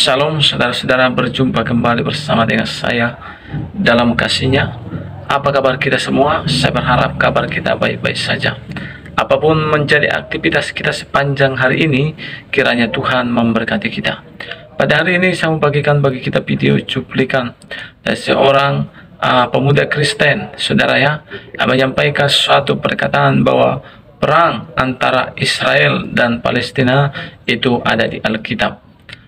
Shalom saudara-saudara, berjumpa kembali bersama dengan saya dalam kasih-Nya. Apa kabar kita semua? Saya berharap kabar kita baik-baik saja. Apapun menjadi aktivitas kita sepanjang hari ini, kiranya Tuhan memberkati kita. Pada hari ini saya membagikan bagi kita video cuplikan dari seorang pemuda Kristen, saudara ya, yang menyampaikan suatu perkataan bahwa perang antara Israel dan Palestina itu ada di Alkitab.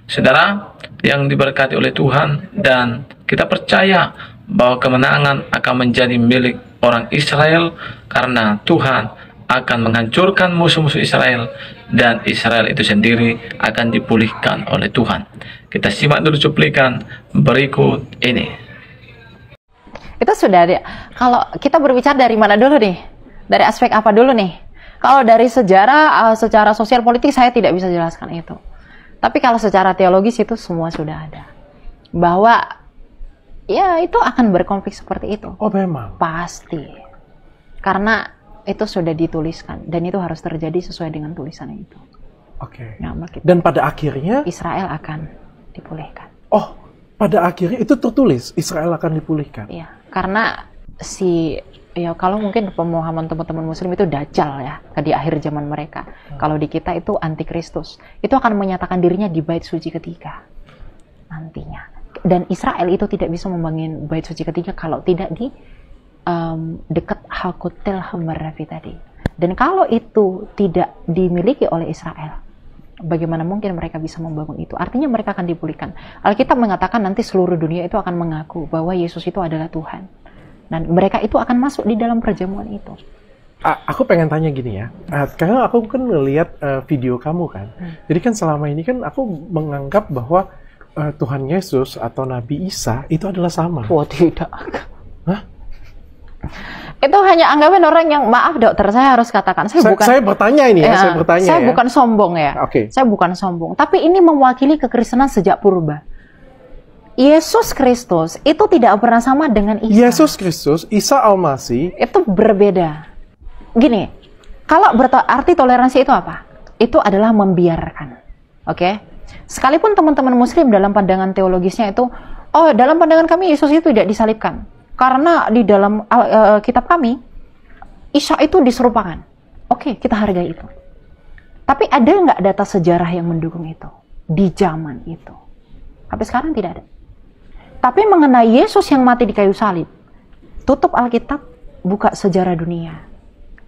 Saudara yang diberkati oleh Tuhan, dan kita percaya bahwa kemenangan akan menjadi milik orang Israel karena Tuhan akan menghancurkan musuh-musuh Israel, dan Israel itu sendiri akan dipulihkan oleh Tuhan. Kita simak dulu cuplikan berikut ini. Itu sudah ada. Kalau kita berbicara dari mana dulu nih? Dari aspek apa dulu nih? Kalau dari sejarah, secara sosial politik saya tidak bisa jelaskan itu. Tapi kalau secara teologis itu semua sudah ada. Bahwa ya itu akan berkonflik seperti itu. Oh memang? Pasti. Karena itu sudah dituliskan. Dan itu harus terjadi sesuai dengan tulisannya itu. Oke. Nah, dan pada akhirnya? Israel akan dipulihkan. Oh, pada akhirnya itu tertulis Israel akan dipulihkan? Iya. Karena ya kalau mungkin pemahaman teman-teman muslim itu dajjal ya di akhir zaman mereka. Kalau di kita itu antikristus. Itu akan menyatakan dirinya di bait suci ketiga nantinya. Dan Israel itu tidak bisa membangun bait suci ketiga kalau tidak di dekat Hakutel Hammarafi tadi. Dan kalau itu tidak dimiliki oleh Israel, bagaimana mungkin mereka bisa membangun itu? Artinya mereka akan dipulihkan. Alkitab mengatakan nanti seluruh dunia itu akan mengaku bahwa Yesus itu adalah Tuhan. Dan mereka itu akan masuk di dalam perjamuan itu. Aku pengen tanya gini ya, karena aku kan ngelihat video kamu kan. Jadi kan selama ini kan aku menganggap bahwa Tuhan Yesus atau Nabi Isa itu adalah sama. Oh tidak. Hah? Itu hanya anggapan orang yang, maaf dokter, saya harus katakan, saya bertanya ini ya, saya bukan sombong ya. Okay. Saya bukan sombong, tapi ini mewakili kekristenan sejak purba. Yesus Kristus itu tidak pernah sama dengan Isa. Yesus Kristus, Isa Al-Masih itu berbeda. Gini, kalau arti toleransi itu apa? Itu adalah membiarkan. Oke? Sekalipun teman-teman muslim dalam pandangan teologisnya itu, oh dalam pandangan kami Yesus itu tidak disalibkan. Karena di dalam kitab kami, Isa itu diserupakan. Oke, kita hargai itu. Tapi ada nggak data sejarah yang mendukung itu? Di zaman itu. Tapi sekarang tidak ada. Tapi mengenai Yesus yang mati di kayu salib, tutup Alkitab, buka sejarah dunia.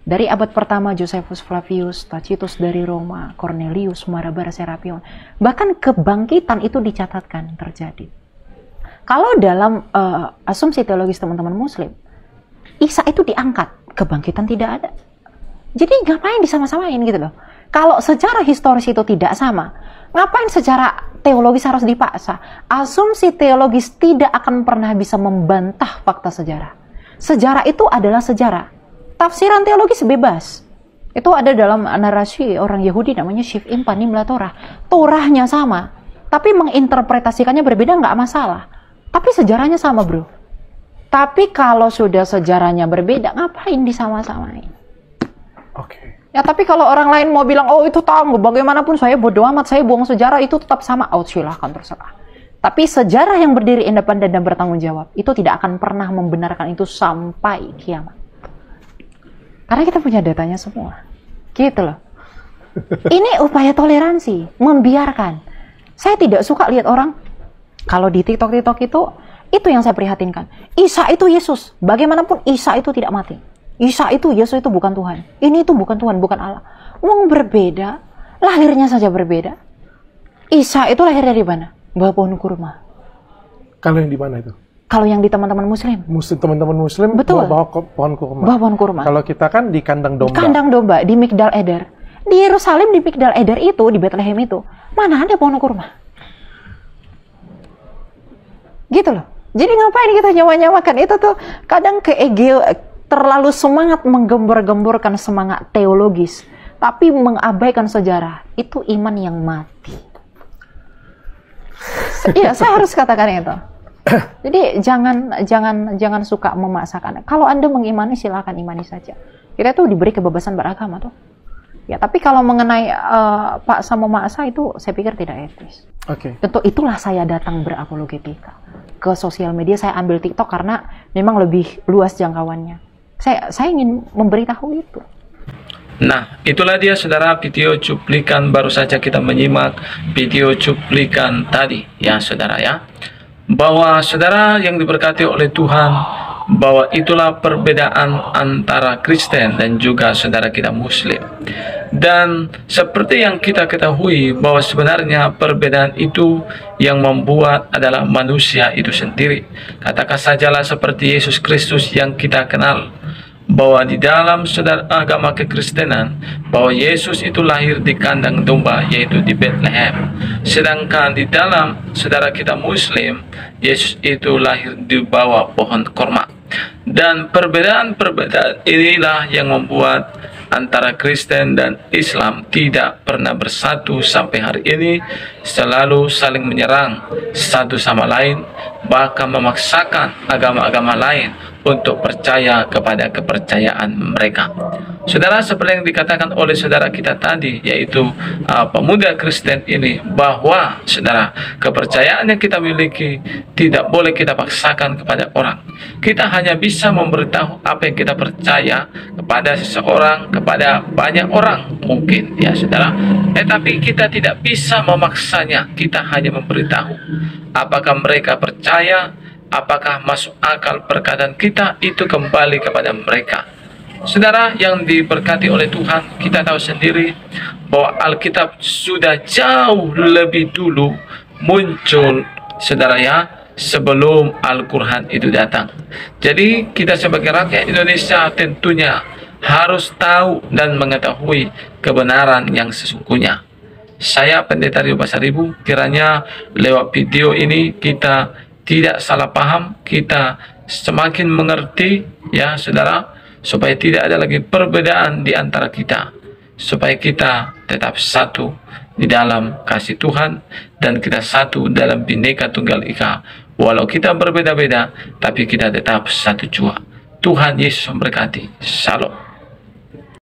Dari abad pertama Josephus Flavius, Tacitus dari Roma, Cornelius, Marabar, Serapion. Bahkan kebangkitan itu dicatatkan terjadi. Kalau dalam asumsi teologis teman-teman muslim, Isa itu diangkat, kebangkitan tidak ada. Jadi ngapain disama-samain gitu loh. Kalau secara historis itu tidak sama, ngapain secara teologis harus dipaksa? Asumsi teologis tidak akan pernah bisa membantah fakta sejarah. Sejarah itu adalah sejarah. Tafsiran teologis bebas. Itu ada dalam narasi orang Yahudi namanya Shiv'im Panim La Torah. Torahnya sama, tapi menginterpretasikannya berbeda nggak masalah. Tapi sejarahnya sama bro. Tapi kalau sudah sejarahnya berbeda, ngapain disama-samain? Oke. Ya tapi kalau orang lain mau bilang, oh itu tahu, bagaimanapun saya bodoh amat, saya buang sejarah, itu tetap sama, silahkan terserah. Tapi sejarah yang berdiri independen dan bertanggung jawab, itu tidak akan pernah membenarkan itu sampai kiamat. Karena kita punya datanya semua. Gitu loh. Ini upaya toleransi, membiarkan. Saya tidak suka lihat orang, kalau di TikTok itu yang saya prihatinkan. Isa itu Yesus, bagaimanapun Isa itu tidak mati. Isa itu, Yesus itu bukan Tuhan. Ini itu bukan Tuhan, bukan Allah. Wong berbeda, lahirnya saja berbeda. Isa itu lahir dari mana? Bawah pohon kurma. Kalau yang di mana itu? Kalau yang di teman-teman muslim. Teman-teman muslim betul. Bawah pohon kurma. Bawah pohon kurma. Kalau kita kan di kandang domba. Di kandang domba, di Migdal Eder. Di Yerusalem, di Migdal Eder itu, di Bethlehem itu, mana ada pohon kurma? Gitu loh. Jadi ngapain kita nyawa-nyawakan itu tuh kadang terlalu semangat menggembor-gemborkan semangat teologis, tapi mengabaikan sejarah. Itu iman yang mati. Iya, saya harus katakan itu. Jadi jangan suka memaksakan. Kalau Anda mengimani, silakan imani saja. Kita tuh diberi kebebasan beragama tuh. Ya, tapi kalau mengenai Pak sama Mak Asa itu saya pikir tidak etis. Oke. Tentu itulah saya datang berapologetika ke sosial media. Saya ambil TikTok karena memang lebih luas jangkauannya. Saya ingin memberitahu itu. Nah, itulah dia saudara video cuplikan, baru saja kita menyimak video cuplikan tadi ya saudara ya. Bahwa saudara yang diberkati oleh Tuhan, bahwa itulah perbedaan antara Kristen dan juga saudara kita Muslim. Dan seperti yang kita ketahui bahwa sebenarnya perbedaan itu yang membuat adalah manusia itu sendiri. Katakan sajalah seperti Yesus Kristus yang kita kenal, bahwa di dalam saudara agama kekristenan, bahwa Yesus itu lahir di kandang domba, yaitu di Bethlehem. Sedangkan di dalam saudara kita Muslim, Yesus itu lahir di bawah pohon korma. Dan perbedaan-perbedaan inilah yang membuat antara Kristen dan Islam tidak pernah bersatu sampai hari ini, selalu saling menyerang satu sama lain, bahkan memaksakan agama-agama lain untuk percaya kepada kepercayaan mereka. Saudara, seperti yang dikatakan oleh saudara kita tadi, yaitu pemuda Kristen ini, bahwa saudara, kepercayaan yang kita miliki tidak boleh kita paksakan kepada orang. Kita hanya bisa memberitahu apa yang kita percaya kepada seseorang, kepada banyak orang mungkin ya saudara, tapi kita tidak bisa memaksanya. Kita hanya memberitahu apakah mereka percaya, apakah masuk akal perkataan kita, itu kembali kepada mereka. Saudara yang diberkati oleh Tuhan, kita tahu sendiri bahwa Alkitab sudah jauh lebih dulu muncul saudara ya, sebelum Al-Quran itu datang. Jadi kita sebagai rakyat Indonesia tentunya harus tahu dan mengetahui kebenaran yang sesungguhnya. Saya Pendeta Rio Pasaribu, kiranya lewat video ini kita tidak salah paham, kita semakin mengerti ya saudara, supaya tidak ada lagi perbedaan di antara kita, supaya kita tetap satu di dalam kasih Tuhan, dan kita satu dalam Bhinneka Tunggal Ika. Walau kita berbeda-beda, tapi kita tetap satu jua. Tuhan Yesus memberkati. Shalom.